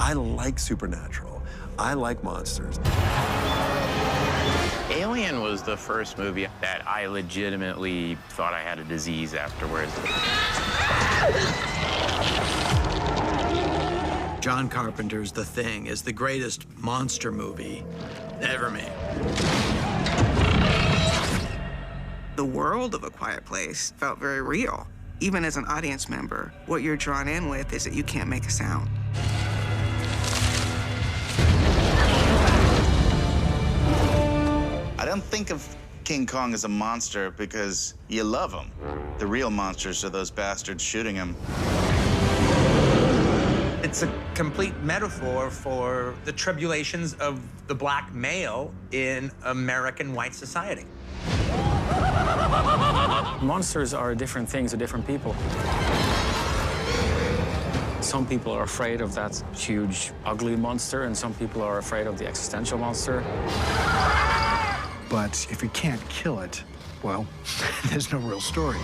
I like supernatural. I like monsters. Alien was the first movie that I legitimately thought I had a disease afterwards. John Carpenter's The Thing is the greatest monster movie ever made. The world of A Quiet Place felt very real. Even as an audience member, what you're drawn in with is that you can't make a sound. I don't think of King Kong as a monster because you love him. The real monsters are those bastards shooting him. It's a complete metaphor for the tribulations of the black male in American white society. Monsters are different things to different people. Some people are afraid of that huge, ugly monster, and some people are afraid of the existential monster. But if you can't kill it, well, there's no real story.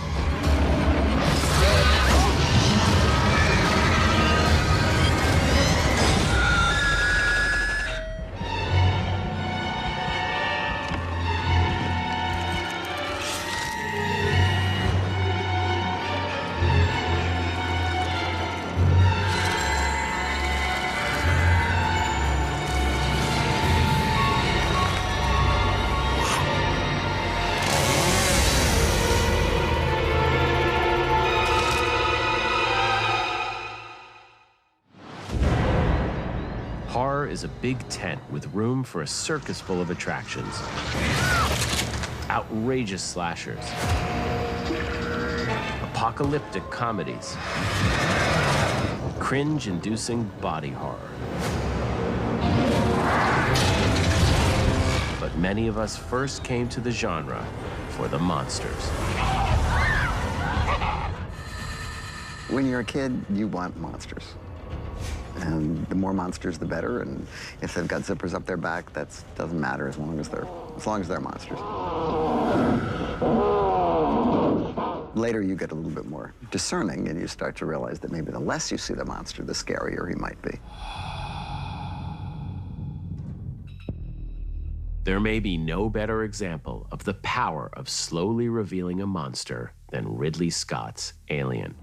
Horror is a big tent with room for a circus full of attractions. Outrageous slashers. Apocalyptic comedies. Cringe-inducing body horror. But many of us first came to the genre for the monsters. When you're a kid, you want monsters. And the more monsters, the better. And if they've got zippers up their back, that doesn't matter as long as they're monsters. Later, you get a little bit more discerning, and you start to realize that maybe the less you see the monster, the scarier he might be. There may be no better example of the power of slowly revealing a monster than Ridley Scott's Alien.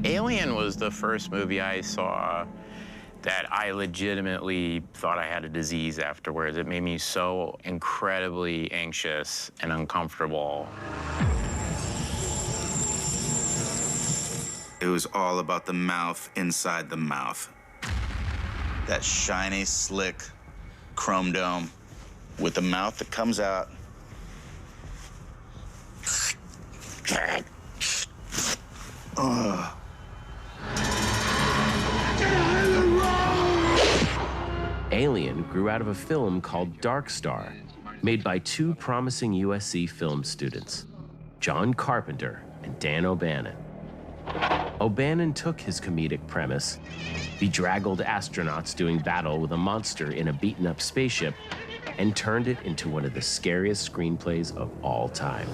Alien was the first movie I saw that I legitimately thought I had a disease afterwards. It made me so incredibly anxious and uncomfortable. It was all about the mouth inside the mouth. That shiny, slick chrome dome with the mouth that comes out. Ugh. Alien grew out of a film called Dark Star, made by two promising USC film students, John Carpenter and Dan O'Bannon. O'Bannon took his comedic premise, bedraggled astronauts doing battle with a monster in a beaten-up spaceship, and turned it into one of the scariest screenplays of all time.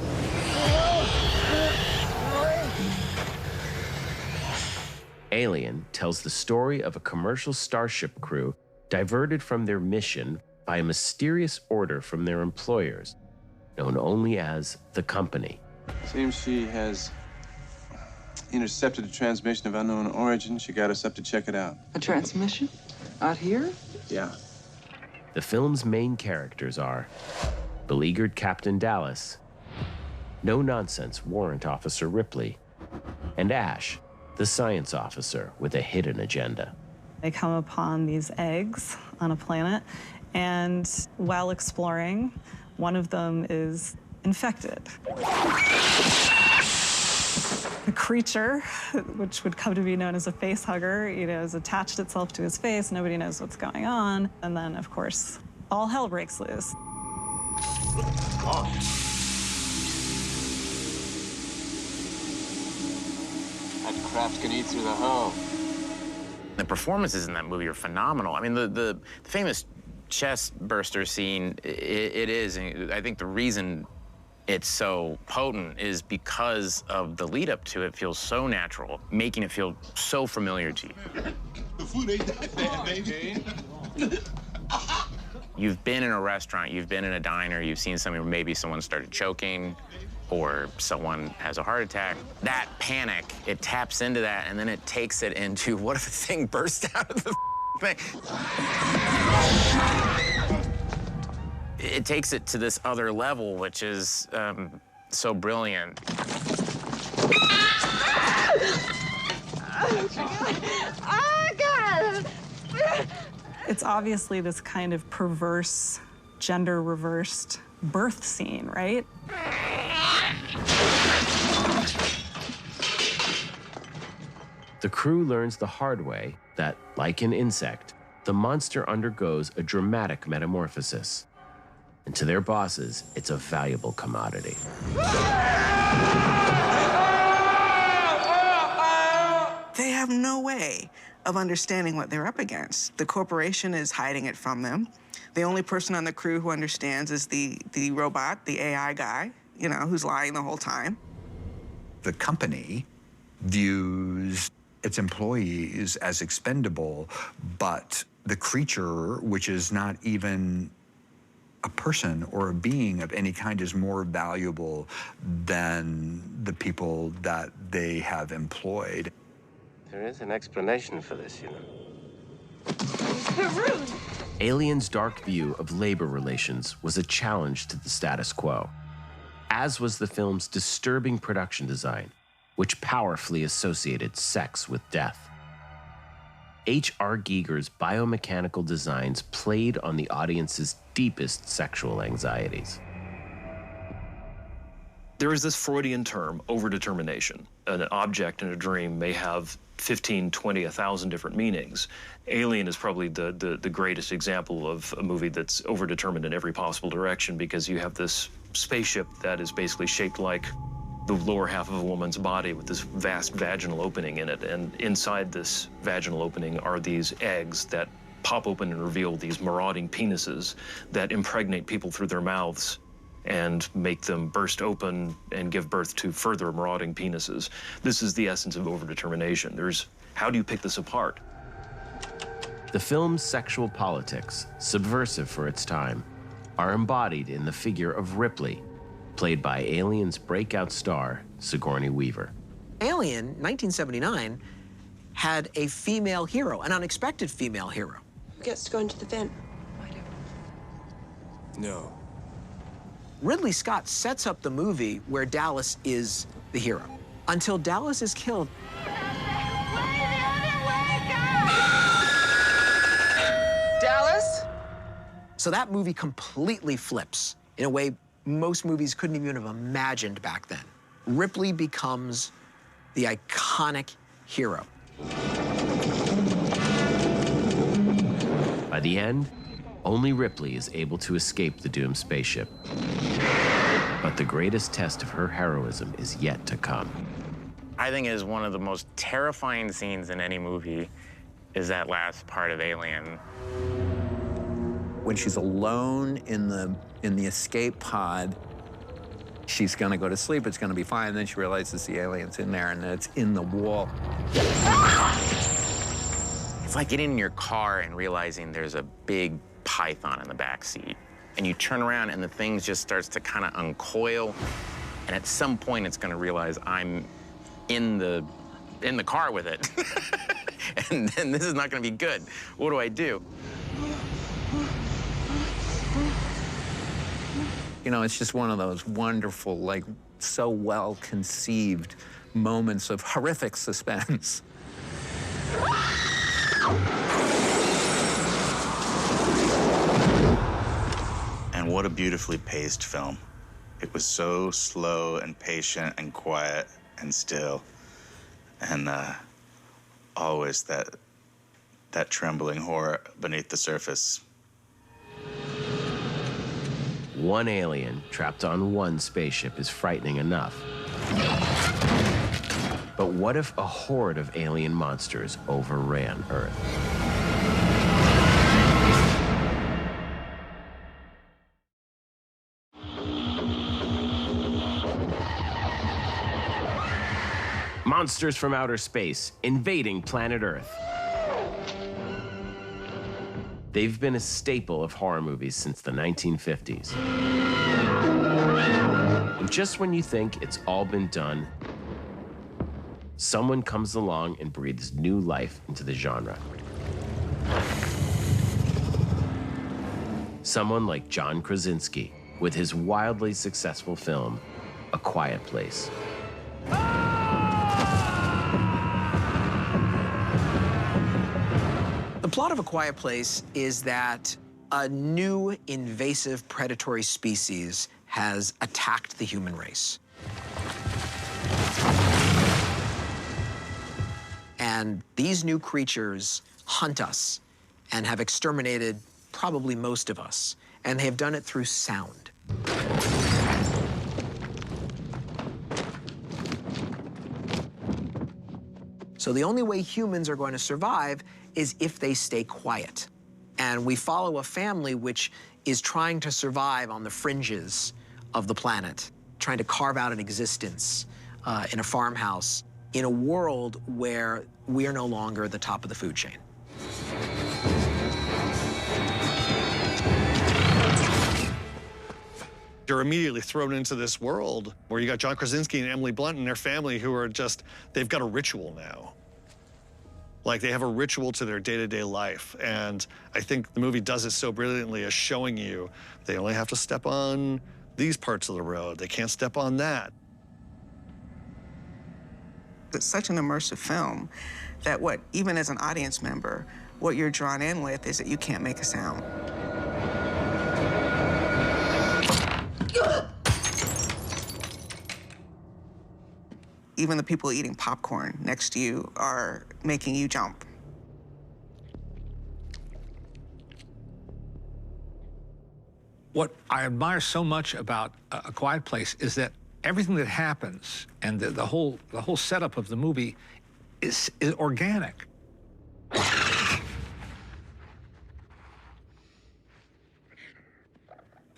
Alien tells the story of a commercial starship crew diverted from their mission by a mysterious order from their employers, known only as the Company. Seems she has intercepted a transmission of unknown origin. She got us up to check it out. A transmission? Out here? Yeah. The film's main characters are beleaguered Captain Dallas, no-nonsense warrant officer Ripley, and Ash, the science officer with a hidden agenda. They come upon these eggs on a planet, and while exploring, one of them is infected. The creature, which would come to be known as a face hugger, has attached itself to his face. Nobody knows what's going on. And then, of course, all hell breaks loose. That craft can eat through the hull. The performances in that movie are phenomenal. I mean, the famous chest burster scene, it is. And I think the reason it's so potent is because of the lead up to it feels so natural, making it feel so familiar to you. The food ain't that bad, baby. You've been in a restaurant, you've been in a diner, you've seen something where maybe someone started choking or someone has a heart attack. That panic, it taps into that, and then it takes it into, what if a thing burst out of the thing? It takes it to this other level, which is so brilliant. Oh, God! It's obviously this kind of perverse, gender-reversed birth scene, right? The crew learns the hard way that, like an insect, the monster undergoes a dramatic metamorphosis. And to their bosses, it's a valuable commodity. They have no way of understanding what they're up against. The corporation is hiding it from them. The only person on the crew who understands is the robot, the AI guy, you know, who's lying the whole time. The company views its employees as expendable, but the creature, which is not even a person or a being of any kind, is more valuable than the people that they have employed. There is an explanation for this, you know. Alien's dark view of labor relations was a challenge to the status quo, as was the film's disturbing production design, which powerfully associated sex with death. H.R. Giger's biomechanical designs played on the audience's deepest sexual anxieties. There is this Freudian term, overdetermination. An object in a dream may have 15, 20, 1,000 different meanings. Alien is probably the greatest example of a movie that's overdetermined in every possible direction, because you have this spaceship that is basically shaped like the lower half of a woman's body with this vast vaginal opening in it. And inside this vaginal opening are these eggs that pop open and reveal these marauding penises that impregnate people through their mouths and make them burst open and give birth to further marauding penises. This is the essence of overdetermination. How do you pick this apart? The film's sexual politics, subversive for its time, are embodied in the figure of Ripley, played by Alien's breakout star, Sigourney Weaver. Alien, 1979, had a female hero, an unexpected female hero. Who gets to go into the vent? No. Ridley Scott sets up the movie where Dallas is the hero, until Dallas is killed. Dallas? So that movie completely flips in a way most movies couldn't even have imagined back then. Ripley becomes the iconic hero. By the end, only Ripley is able to escape the doomed spaceship. But the greatest test of her heroism is yet to come. I think it is one of the most terrifying scenes in any movie is that last part of Alien. When she's alone in the escape pod, she's gonna go to sleep, it's gonna be fine, and then she realizes the alien's in there and it's in the wall. It's like getting in your car and realizing there's a big python in the back seat. And you turn around and the thing just starts to kind of uncoil. And at some point it's gonna realize I'm in the car with it. and this is not gonna be good. What do I do? You know, it's just one of those wonderful, like, so well-conceived moments of horrific suspense. And what a beautifully paced film. It was so slow and patient and quiet and still. And always that trembling horror beneath the surface. One alien trapped on one spaceship is frightening enough. But what if a horde of alien monsters overran Earth? Monsters from outer space invading planet Earth. They've been a staple of horror movies since the 1950s. And just when you think it's all been done, someone comes along and breathes new life into the genre. Someone like John Krasinski with his wildly successful film, A Quiet Place. The plot of A Quiet Place is that a new invasive predatory species has attacked the human race. And these new creatures hunt us and have exterminated probably most of us. And they have done it through sound. So the only way humans are going to survive is if they stay quiet. And we follow a family which is trying to survive on the fringes of the planet, trying to carve out an existence in a farmhouse in a world where we are no longer the top of the food chain. You're immediately thrown into this world where you got John Krasinski and Emily Blunt and their family who are just, they've got a ritual now. Like, they have a ritual to their day-to-day life. And I think the movie does it so brilliantly as showing you they only have to step on these parts of the road. They can't step on that. It's such an immersive film that even as an audience member, what you're drawn in with is that you can't make a sound. Even the people eating popcorn next to you are making you jump. What I admire so much about A Quiet Place is that everything that happens and the whole setup of the movie is organic.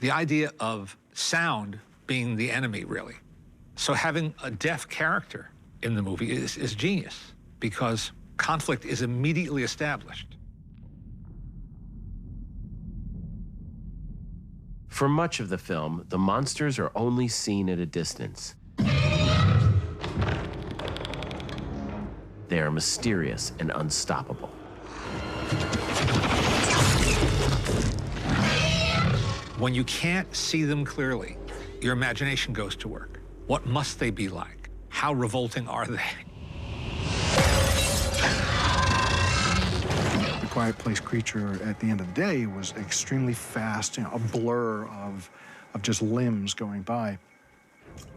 The idea of sound being the enemy, really. So having a deaf character in the movie is genius because conflict is immediately established. For much of the film, the monsters are only seen at a distance. They are mysterious and unstoppable. When you can't see them clearly, your imagination goes to work. What must they be like? How revolting are they? The Quiet Place creature at the end of the day was extremely fast, a blur of just limbs going by.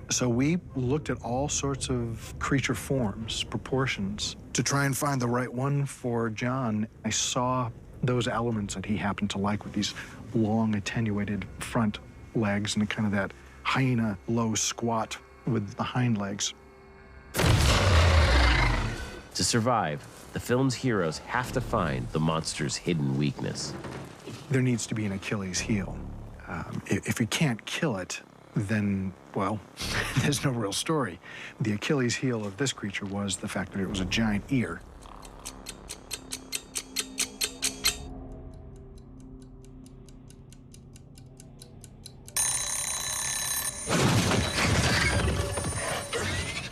So we looked at all sorts of creature forms, proportions, to try and find the right one for John. I saw those elements that he happened to like with these long, attenuated front legs and kind of that hyena low squat with the hind legs. To survive, the film's heroes have to find the monster's hidden weakness. There needs to be an Achilles heel. If you can't kill it, then, well, there's no real story. The Achilles heel of this creature was the fact that it was a giant ear.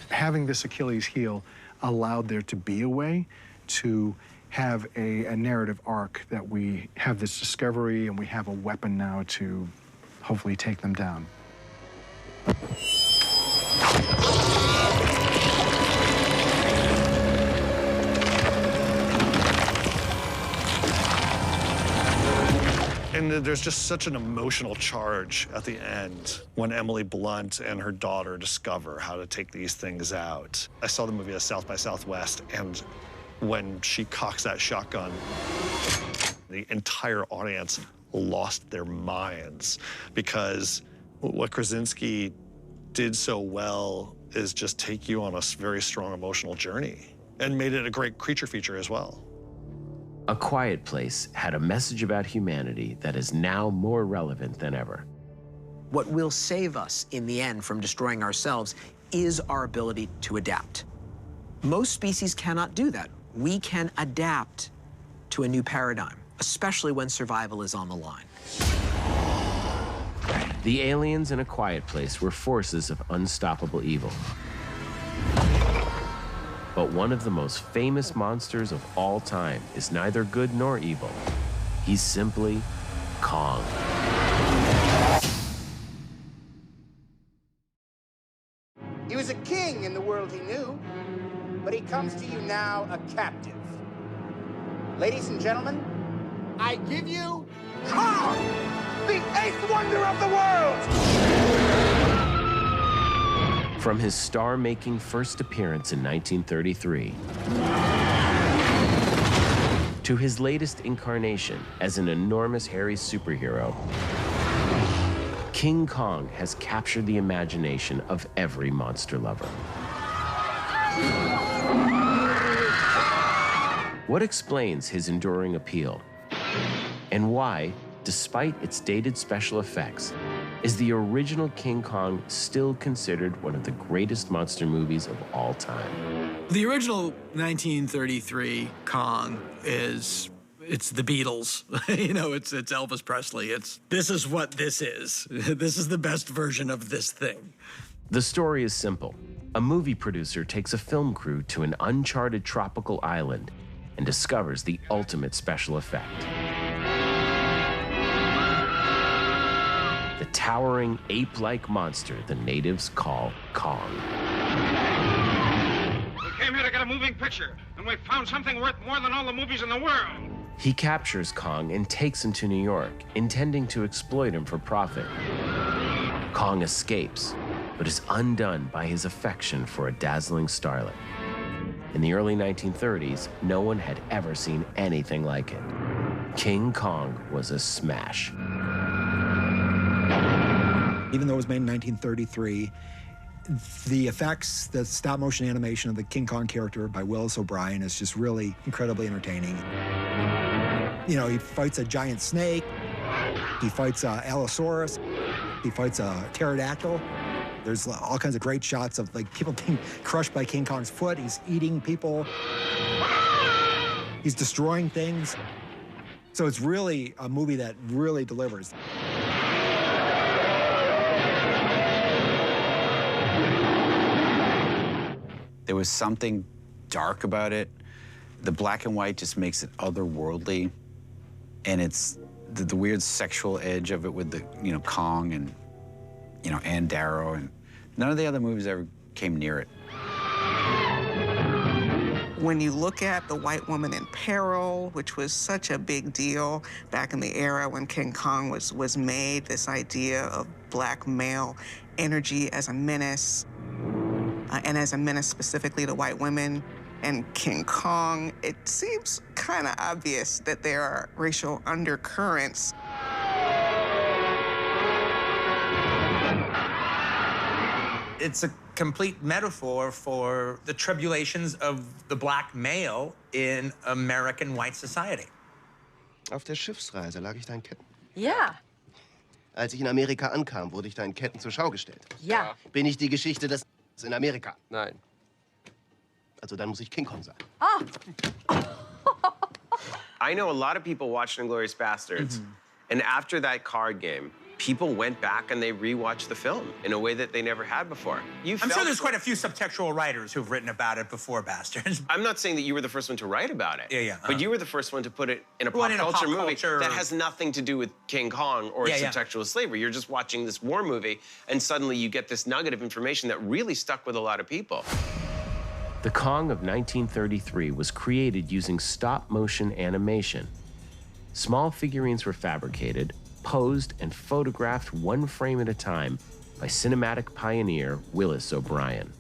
Having this Achilles heel allowed there to be a way to have a narrative arc that we have this discovery and we have a weapon now to hopefully take them down. And there's just such an emotional charge at the end when Emily Blunt and her daughter discover how to take these things out. I saw the movie at South by Southwest, and when she cocks that shotgun, the entire audience lost their minds because what Krasinski did so well is just take you on a very strong emotional journey and made it a great creature feature as well. A Quiet Place had a message about humanity that is now more relevant than ever. What will save us in the end from destroying ourselves is our ability to adapt. Most species cannot do that. We can adapt to a new paradigm, especially when survival is on the line. The aliens in A Quiet Place were forces of unstoppable evil. But one of the most famous monsters of all time is neither good nor evil. He's simply Kong. He was a king in the world he knew, but he comes to you now a captive. Ladies and gentlemen, I give you Kong, the eighth wonder of the world! From his star-making first appearance in 1933 to his latest incarnation as an enormous hairy superhero, King Kong has captured the imagination of every monster lover. What explains his enduring appeal? And why, despite its dated special effects, is the original King Kong still considered one of the greatest monster movies of all time? The original 1933 Kong it's the Beatles. You know, it's Elvis Presley. This is what this is. This is the best version of this thing. The story is simple. A movie producer takes a film crew to an uncharted tropical island and discovers the ultimate special effect. The towering ape-like monster the natives call Kong. We came here to get a moving picture, and we found something worth more than all the movies in the world. He captures Kong and takes him to New York, intending to exploit him for profit. Kong escapes, but is undone by his affection for a dazzling starlet. In the early 1930s, no one had ever seen anything like it. King Kong was a smash. Even though it was made in 1933, the effects, the stop-motion animation of the King Kong character by Willis O'Brien is just really incredibly entertaining. You know, he fights a giant snake, he fights Allosaurus, he fights a pterodactyl. There's all kinds of great shots of like people being crushed by King Kong's foot. He's eating people. He's destroying things. So it's really a movie that really delivers. There was something dark about it. The black and white just makes it otherworldly. And it's the weird sexual edge of it with the, Kong and, Ann Darrow. And none of the other movies ever came near it. When you look at The White Woman in Peril, which was such a big deal back in the era when King Kong was made, this idea of black male energy as a menace, and as a menace specifically to white women, and King Kong, it seems kind of obvious that there are racial undercurrents. It's a complete metaphor for the tribulations of the black male in American white society. Auf der Schiffsreise lag ich da in Ketten. Ja. Als ich in Amerika ankam, wurde ich da in Ketten zur Schau gestellt. Ja. Bin ich die Geschichte des in Amerika? Nein. Also dann muss ich King Kong sein. Oh. I know a lot of people watched Inglourious Bastards, and after that card game, people went back and they rewatched the film in a way that they never had before. I'm sure there's quite a few subtextual writers who've written about it before Bastards. I'm not saying that you were the first one to write about it. Yeah. But you were the first one to put it in a pop culture movie that has nothing to do with King Kong or subtextual slavery. You're just watching this war movie, and suddenly you get this nugget of information that really stuck with a lot of people. The Kong of 1933 was created using stop-motion animation. Small figurines were fabricated, posed, and photographed one frame at a time by cinematic pioneer Willis O'Brien.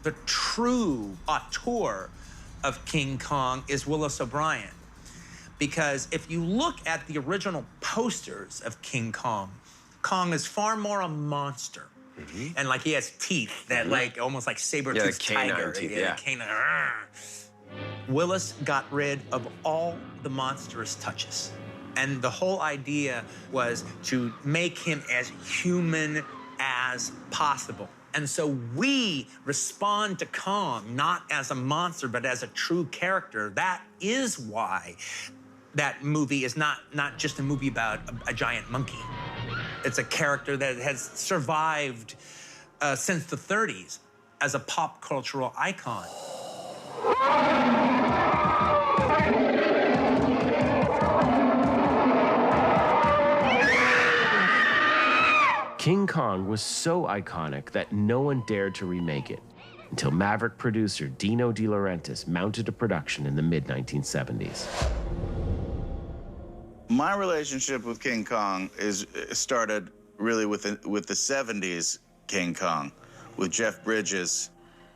The true auteur of King Kong is Willis O'Brien. Because if you look at the original posters of King Kong, Kong is far more a monster. And like he has teeth that like almost like saber-toothed tiger. Canine. Willis got rid of all the monstrous touches. And the whole idea was to make him as human as possible. And so we respond to Kong not as a monster, but as a true character. That is why that movie is not just a movie about a giant monkey. It's a character that has survived since the 30s as a pop cultural icon. King Kong was so iconic that no one dared to remake it until maverick producer Dino De Laurentiis mounted a production in the mid-1970s. My relationship with King Kong started really with the 70s King Kong, with Jeff Bridges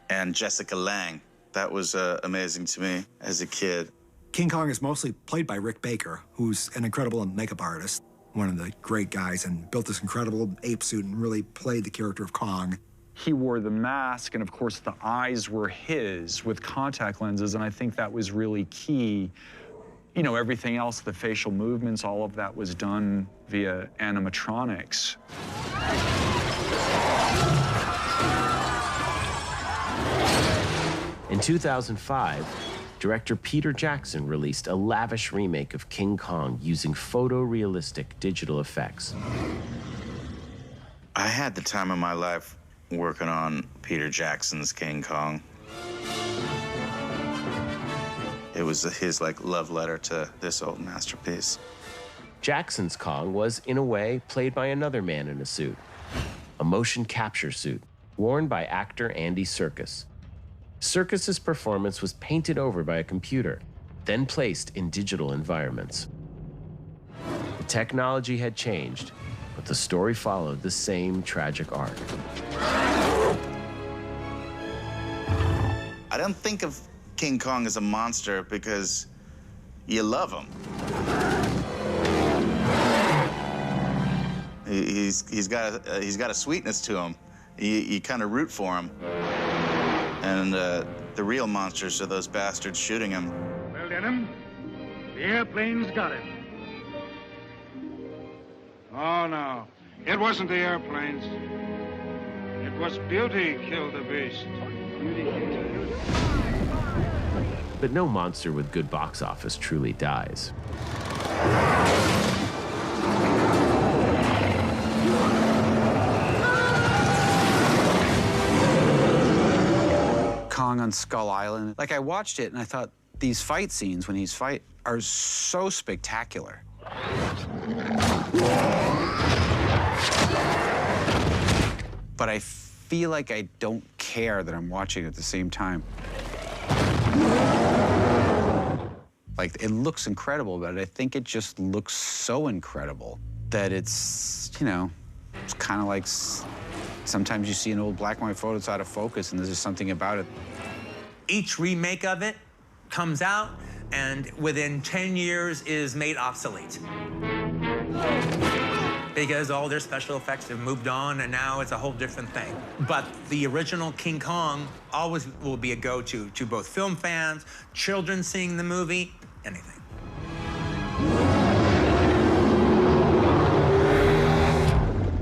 and Jessica Lange. That was amazing to me as a kid. King Kong is mostly played by Rick Baker, who's an incredible makeup artist, one of the great guys, and built this incredible ape suit and really played the character of Kong. He wore the mask, and of course the eyes were his with contact lenses, and I think that was really key. You know, everything else, the facial movements, all of that was done via animatronics. In 2005, director Peter Jackson released a lavish remake of King Kong using photorealistic digital effects. I had the time of my life working on Peter Jackson's King Kong. It was his love letter to this old masterpiece. Jackson's Kong was, in a way, played by another man in a suit, a motion capture suit worn by actor Andy Serkis. Serkis's performance was painted over by a computer, then placed in digital environments. The technology had changed, but the story followed the same tragic arc. I don't think of King Kong as a monster because you love him. He's got a sweetness to him. You kind of root for him. And the real monsters are those bastards shooting him. Well, Denham, the airplane's got him. Oh, no. It wasn't the airplanes. It was beauty killed the beast. But no monster with good box office truly dies. Kong on Skull Island. Like, I watched it and I thought these fight scenes when he's fight are so spectacular. But I feel like I don't care that I'm watching at the same time. Like, it looks incredible, but I think it just looks so incredible that it's, you know, it's kind of like sometimes you see an old black and white photo, it's out of focus, and there's just something about it. Each remake of it comes out and within 10 years is made obsolete. Because all their special effects have moved on and now it's a whole different thing. But the original King Kong always will be a go-to to both film fans, children seeing the movie, anything.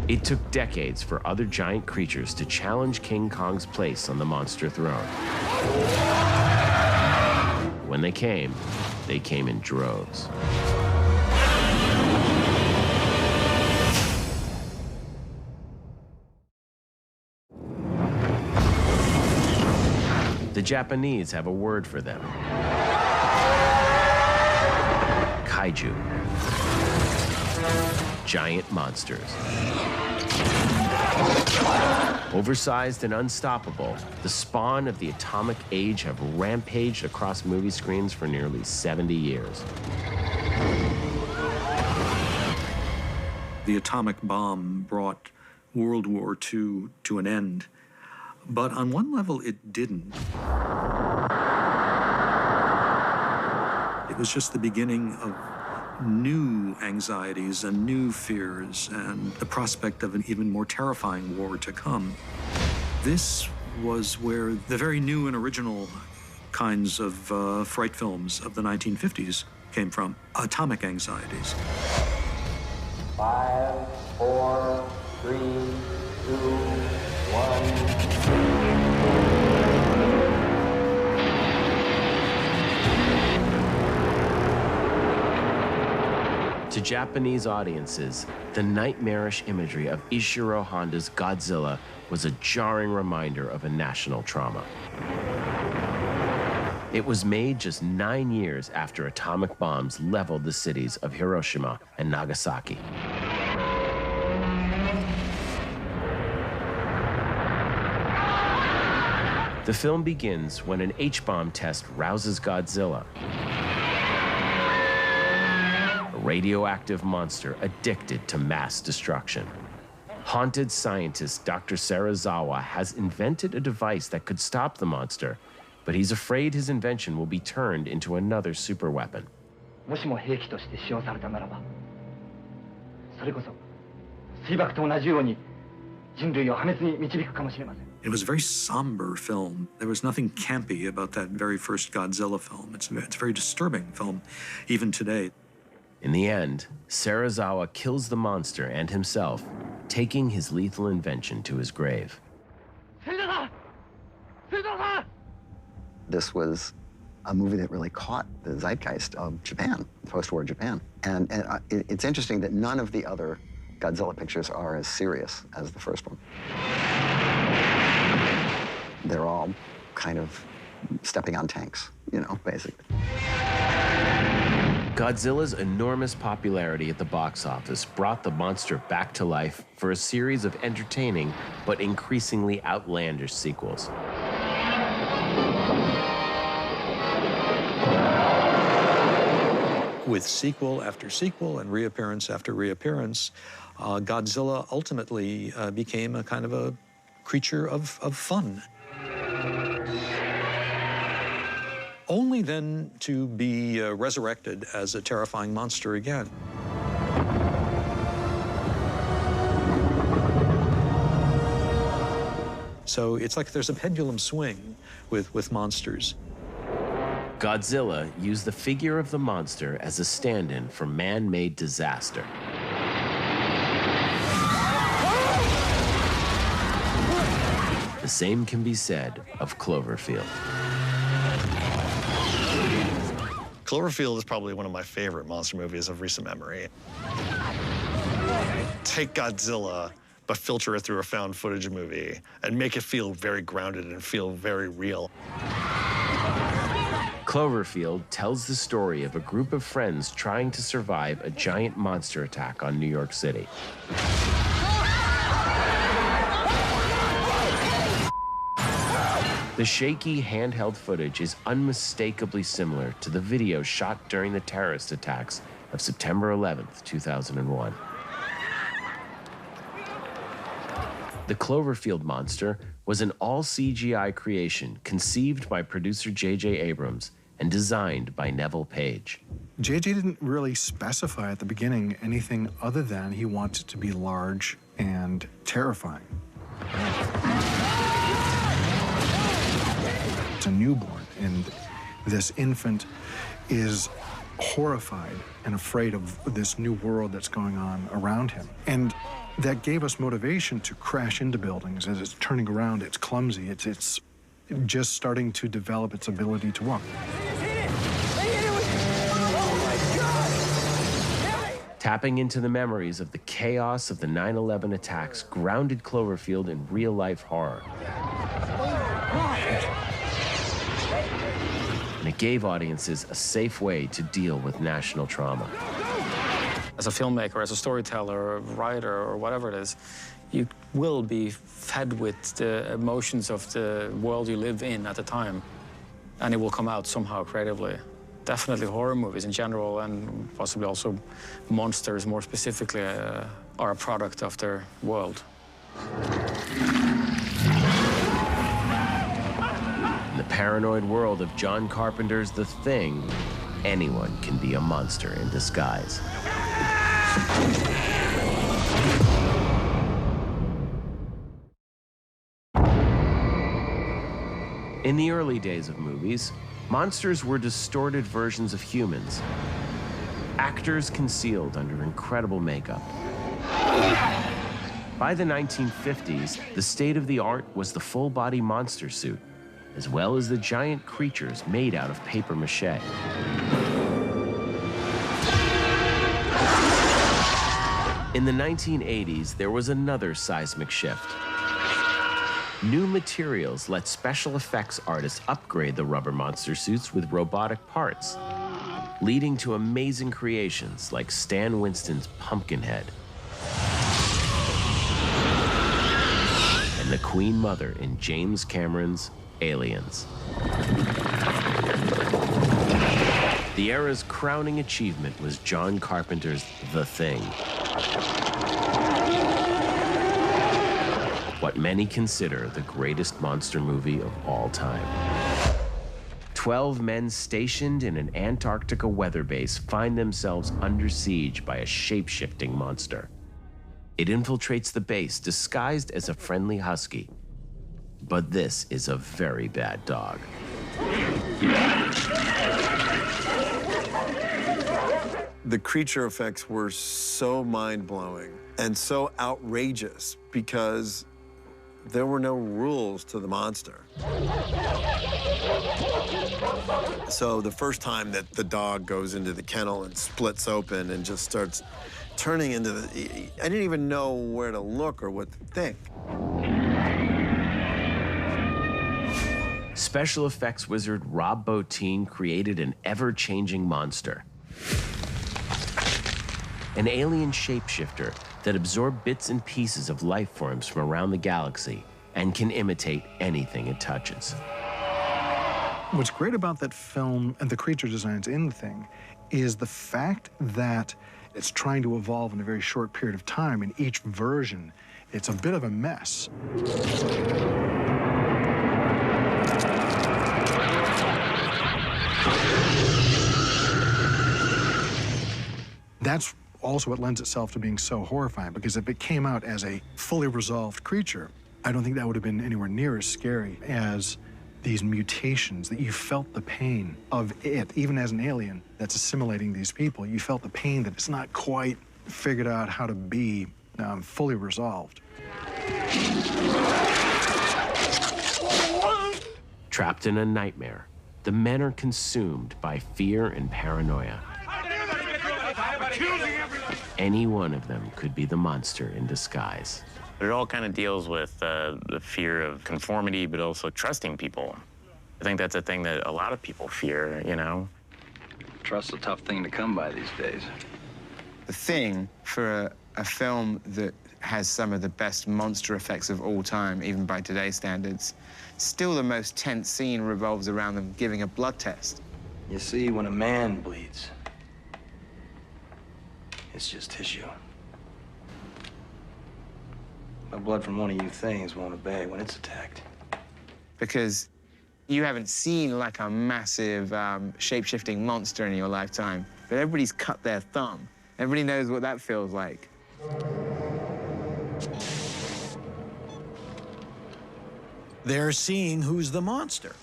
It took decades for other giant creatures to challenge King Kong's place on the monster throne. When they came in droves. The Japanese have a word for them. Kaiju. Giant monsters. Oversized and unstoppable, the spawn of the atomic age have rampaged across movie screens for nearly 70 years. The atomic bomb brought World War II to an end, but on one level it didn't. It was just the beginning of new anxieties and new fears and the prospect of an even more terrifying war to come. This was where the very new and original kinds of fright films of the 1950s came from, atomic anxieties. 5, 4, 3, 2, 1. To Japanese audiences, the nightmarish imagery of Ishiro Honda's Godzilla was a jarring reminder of a national trauma. It was made just 9 years after atomic bombs leveled the cities of Hiroshima and Nagasaki. The film begins when an H-bomb test rouses Godzilla, a radioactive monster addicted to mass destruction. Haunted scientist Dr. Serizawa has invented a device that could stop the monster, but he's afraid his invention will be turned into another superweapon. It was a very somber film. There was nothing campy about that very first Godzilla film. It's a very disturbing film, even today. In the end, Serizawa kills the monster and himself, taking his lethal invention to his grave. This was a movie that really caught the zeitgeist of Japan, post-war Japan. And it's interesting that none of the other Godzilla pictures are as serious as the first one. They're all kind of stepping on tanks, you know, basically. Godzilla's enormous popularity at the box office brought the monster back to life for a series of entertaining but increasingly outlandish sequels. With sequel after sequel and reappearance after reappearance, Godzilla ultimately became a kind of a creature of fun. Only then to be resurrected as a terrifying monster again. So it's like there's a pendulum swing with monsters. Godzilla used the figure of the monster as a stand-in for man-made disaster. The same can be said of Cloverfield. Cloverfield is probably one of my favorite monster movies of recent memory. Take Godzilla, but filter it through a found footage movie and make it feel very grounded and feel very real. Cloverfield tells the story of a group of friends trying to survive a giant monster attack on New York City. The shaky handheld footage is unmistakably similar to the video shot during the terrorist attacks of September 11th, 2001. The Cloverfield monster was an all-CGI creation conceived by producer J.J. Abrams and designed by Neville Page. J.J. didn't really specify at the beginning anything other than he wanted to be large and terrifying. It's a newborn, and this infant is horrified and afraid of this new world that's going on around him. And that gave us motivation to crash into buildings. As it's turning around, it's clumsy. It's just starting to develop its ability to walk. Tapping into the memories of the chaos of the 9/11 attacks grounded Cloverfield in real-life horror. And it gave audiences a safe way to deal with national trauma. As a filmmaker, as a storyteller, a writer, or whatever it is, you will be fed with the emotions of the world you live in at the time, and it will come out somehow creatively. Definitely horror movies in general, and possibly also monsters more specifically, are a product of their world. In the paranoid world of John Carpenter's The Thing, anyone can be a monster in disguise. In the early days of movies, monsters were distorted versions of humans, actors concealed under incredible makeup. By the 1950s, the state of the art was the full-body monster suit, as well as the giant creatures made out of paper mache. In the 1980s, there was another seismic shift. New materials let special effects artists upgrade the rubber monster suits with robotic parts, leading to amazing creations like Stan Winston's Pumpkinhead and the Queen Mother in James Cameron's Aliens. The era's crowning achievement was John Carpenter's The Thing. What many consider the greatest monster movie of all time. 12 men stationed in an Antarctica weather base find themselves under siege by a shape-shifting monster. It infiltrates the base disguised as a friendly husky. But this is a very bad dog. The creature effects were so mind-blowing and so outrageous because there were no rules to the monster. So the first time that the dog goes into the kennel and splits open and just starts turning into the... I didn't even know where to look or what to think. Special effects wizard Rob Bottin created an ever-changing monster. An alien shapeshifter that absorbed bits and pieces of life forms from around the galaxy and can imitate anything it touches. What's great about that film and the creature designs in The Thing is the fact that it's trying to evolve in a very short period of time. In each version, it's a bit of a mess. That's also what lends itself to being so horrifying, because if it came out as a fully resolved creature, I don't think that would have been anywhere near as scary as these mutations, that you felt the pain of it, even as an alien that's assimilating these people. You felt the pain that it's not quite figured out how to be fully resolved. Trapped in a nightmare, the men are consumed by fear and paranoia. Any one of them could be the monster in disguise. It all kind of deals with the fear of conformity, but also trusting people. I think that's a thing that a lot of people fear, you know? Trust's a tough thing to come by these days. The Thing, for a film that has some of the best monster effects of all time, even by today's standards, still the most tense scene revolves around them giving a blood test. You see, when a man bleeds, it's just tissue. The blood from one of you things won't obey when it's attacked. Because you haven't seen like a massive shape-shifting monster in your lifetime, but everybody's cut their thumb. Everybody knows what that feels like. They're seeing who's the monster.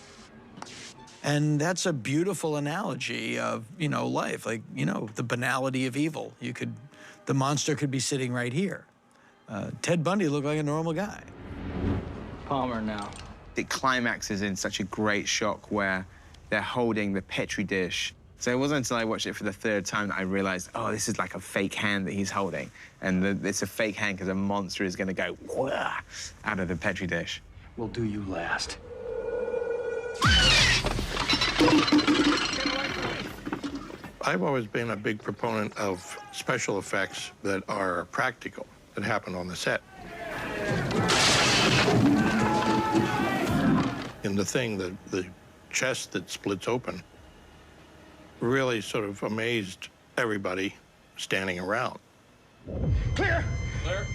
And that's a beautiful analogy of, you know, life. Like, you know, the banality of evil. The monster could be sitting right here. Ted Bundy looked like a normal guy. Palmer now. It climaxes in such a great shock where they're holding the Petri dish. So it wasn't until I watched it for the third time that I realized, oh, this is like a fake hand that he's holding. And it's a fake hand because a monster is going to go wah, out of the Petri dish. We'll do you last. I've always been a big proponent of special effects that are practical, that happen on the set. In The Thing, the chest that splits open really sort of amazed everybody standing around. Clear! Clear.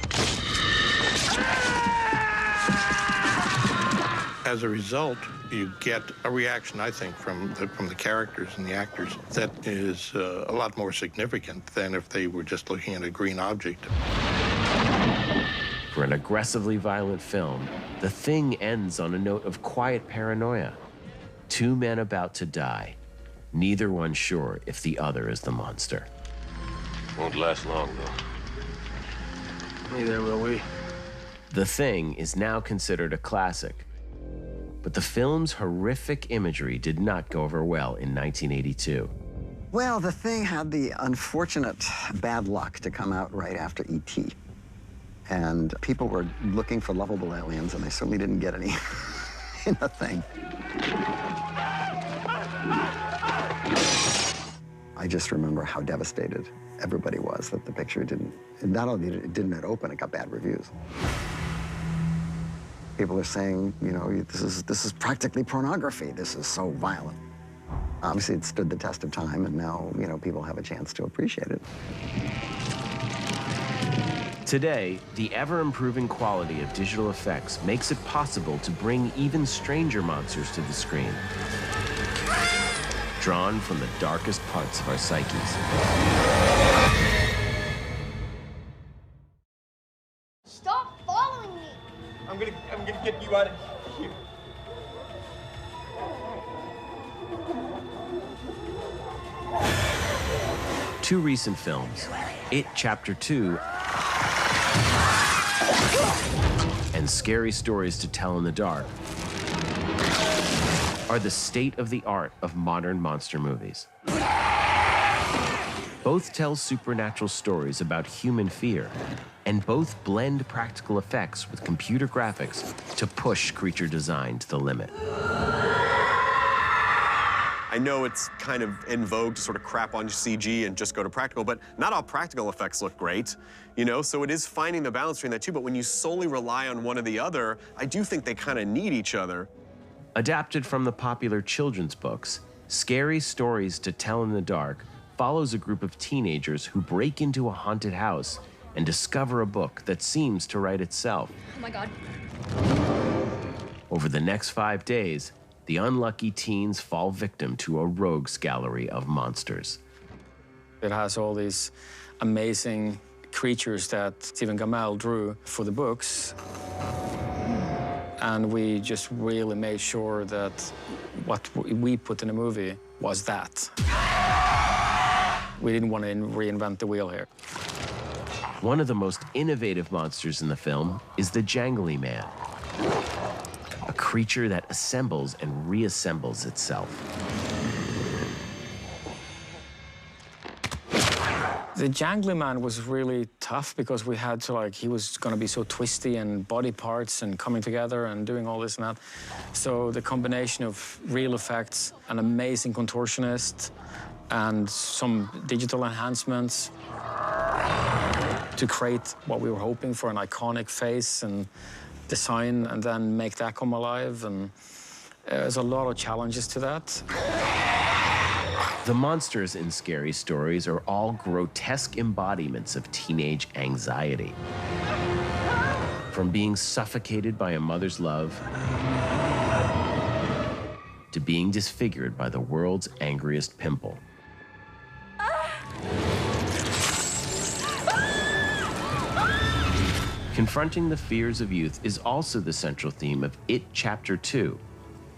As a result, you get a reaction, I think, from the characters and the actors that is a lot more significant than if they were just looking at a green object. For an aggressively violent film, The Thing ends on a note of quiet paranoia. Two men about to die, neither one sure if the other is the monster. Won't last long, though. Neither will we. The Thing is now considered a classic, but the film's horrific imagery did not go over well in 1982. Well, The Thing had the unfortunate bad luck to come out right after E.T. And people were looking for lovable aliens, and they certainly didn't get any in The Thing. I just remember how devastated everybody was that the picture didn't, not only it didn't open, it got bad reviews. People are saying, you know, this is practically pornography. This is so violent. Obviously, it stood the test of time, and now, you know, people have a chance to appreciate it. Today, the ever-improving quality of digital effects makes it possible to bring even stranger monsters to the screen, drawn from the darkest parts of our psyches. Stop following me! I'm gonna get you out of here. Two recent films, It Chapter 2 and Scary Stories to Tell in the Dark, are the state-of-the-art of modern monster movies. Both tell supernatural stories about human fear, and both blend practical effects with computer graphics to push creature design to the limit. I know it's kind of in vogue to sort of crap on CG and just go to practical, but not all practical effects look great, you know? So it is finding the balance between that too, but when you solely rely on one or the other, I do think they kind of need each other. Adapted from the popular children's books, Scary Stories to Tell in the Dark follows a group of teenagers who break into a haunted house and discover a book that seems to write itself. Oh my God. Over the next 5 days, the unlucky teens fall victim to a rogues gallery of monsters. It has all these amazing creatures that Stephen Gammell drew for the books. And we just really made sure that what we put in the movie was that. We didn't want to reinvent the wheel here. One of the most innovative monsters in the film is the Jangly Man, a creature that assembles and reassembles itself. The Jangly Man was really tough because we had to, he was going to be so twisty and body parts and coming together and doing all this and that. So the combination of real effects, an amazing contortionist, and some digital enhancements to create what we were hoping for, an iconic face and design, and then make that come alive. And there's a lot of challenges to that. The monsters in Scary Stories are all grotesque embodiments of teenage anxiety. From being suffocated by a mother's love to being disfigured by the world's angriest pimple. Confronting the fears of youth is also the central theme of It Chapter 2,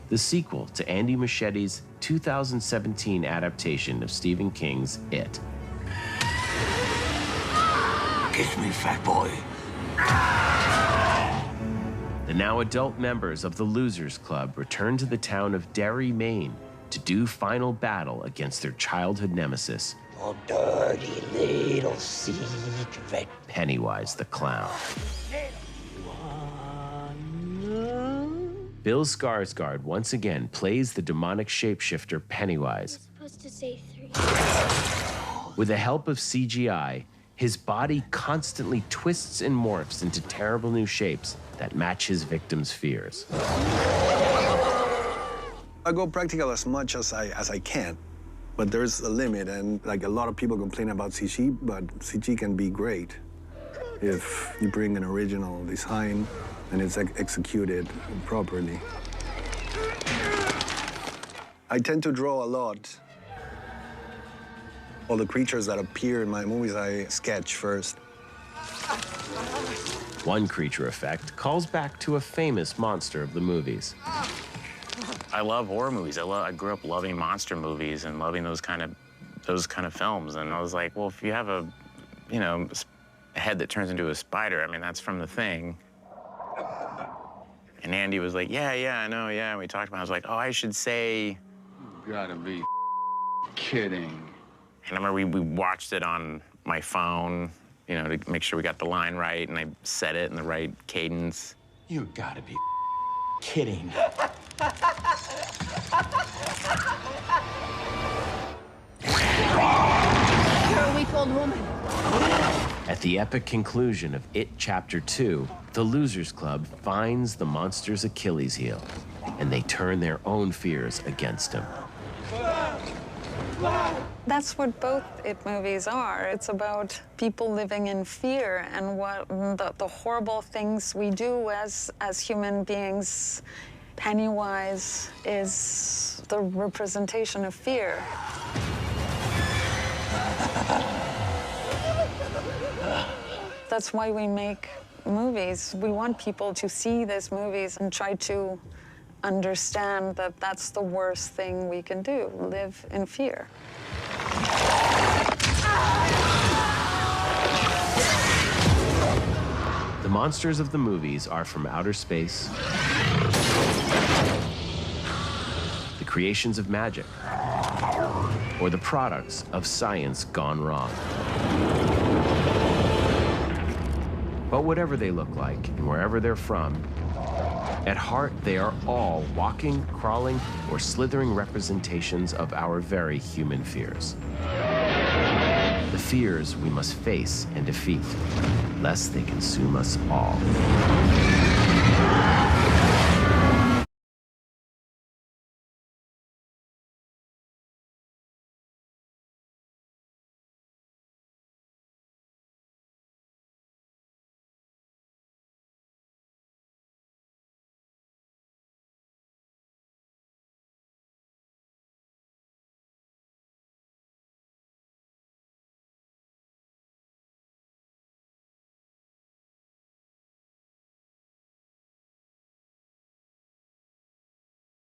the sequel to Andy Muschietti's 2017 adaptation of Stephen King's It. Kiss me, fat boy. The now adult members of the Losers Club return to the town of Derry, Maine, to do final battle against their childhood nemesis, Oh, dirty little secret. Pennywise the Clown. Bill Skarsgård once again plays the demonic shapeshifter Pennywise. Supposed to say 3. With the help of CGI, his body constantly twists and morphs into terrible new shapes that match his victims' fears. I go practical as much as I can, but there's a limit, and like a lot of people complain about CG, but CG can be great if you bring an original design and it's executed properly. I tend to draw a lot. All the creatures that appear in my movies, I sketch first. One creature effect calls back to a famous monster of the movies. I love horror movies. I grew up loving monster movies and loving those kind of films. And I was like, well, if you have a head that turns into a spider, I mean, that's from The Thing. And Andy was like, yeah, I know, yeah. And we talked about it. I was like, oh, I should say... You gotta be kidding. And I remember we watched it on my phone, you know, to make sure we got the line right, and I said it in the right cadence. You gotta be kidding. You're a weak-old woman. At the epic conclusion of It Chapter 2, the Losers Club finds the monster's Achilles heel, and they turn their own fears against him. That's what both It movies are. It's about people living in fear and what the horrible things we do as human beings. Pennywise is the representation of fear. That's why we make movies. We want people to see these movies and try to understand that that's the worst thing we can do, live in fear. The monsters of the movies are from outer space, the creations of magic, or the products of science gone wrong. But whatever they look like and wherever they're from, at heart, they are all walking, crawling, or slithering representations of our very human fears. The fears we must face and defeat, lest they consume us all.